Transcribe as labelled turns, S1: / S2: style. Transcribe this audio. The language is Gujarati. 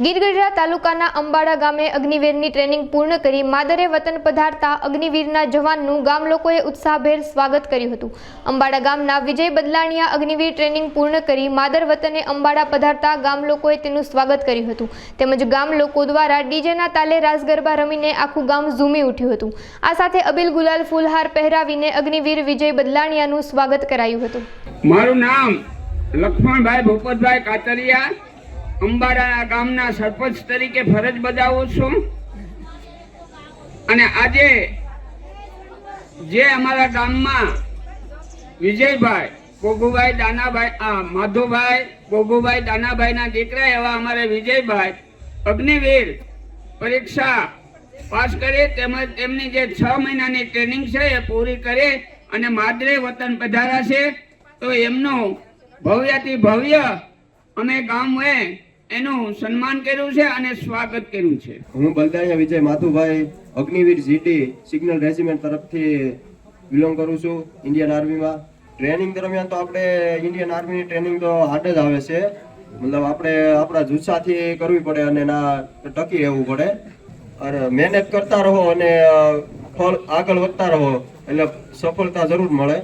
S1: ગીરગઢડા તાલુકાના અંબાડા ગામે અગ્નિવીરની ટ્રેનિંગ પૂર્ણ કરી માદરે વતન પધારતા અગ્નિવીરના જવાનનું ગામ લોકોએ ઉત્સાહભેર સ્વાગત કર્યું હતું। અંબાડા ગામના વિજય બદલાણીયા અગ્નિવીર ટ્રેનિંગ પૂર્ણ કરી માદર વતને અંબાડા પધારતા ગામ લોકોએ તેનું સ્વાગત કર્યું હતું। તેમજ ગામ લોકો દ્વારા ડીજેના તાલે રાસ ગરબા રમીને આખું ગામ ઝૂમી ઉઠ્યું હતું। આ સાથે અબીલ ગુલાલ ફૂલહાર પહેરાવીને અગ્નિવીર વિજય બદલાણીયાનું સ્વાગત કરાયું હતું।
S2: મારું નામ લક્ષ્મણભાઈ ભૂપતભાઈ કાતરિયા અંબાડા ગામના સરપંચ તરીકે ફરજ બજાવું છું અને આજે જે અમારા ગામમાં વિજયભાઈ ગોગુભાઈ દાનાભાઈ માધુભાઈ ગોગુભાઈ દાનાભાઈના દીકરા એવા અમારે વિજયભાઈ અગ્નિવીર પરીક્ષા પાસ કરે તેમજ તેમની જે 6 મહિનાની ટ્રેનિંગ છે એ પૂરી કરે અને માદરે વતન પધાર્યા છે તો એમનું ભવ્યથી ભવ્ય અમે ગામએ એનું સન્માન કર્યું છે અને સ્વાગત કર્યું છે।
S3: હું Baldaniya Vijay Madhubhai Agniveer GT signal regiment તરફથી બિલોંગ કરું છું ઇન્ડિયન આર્મીમાં। ટ્રેનિંગ દરમિયાન તો આપણે ઇન્ડિયન આર્મીની ટ્રેનિંગ તો હાર્ડ જ આવે છે, મતલબ આપણે આપણા જુસ્સાથી કરવી પડે અને ના ટકી રહેવું પડે અને મહેનત કરતા રહો અને ફળ આગળ વધતા રહો એટલે સફળતા જરૂર મળે।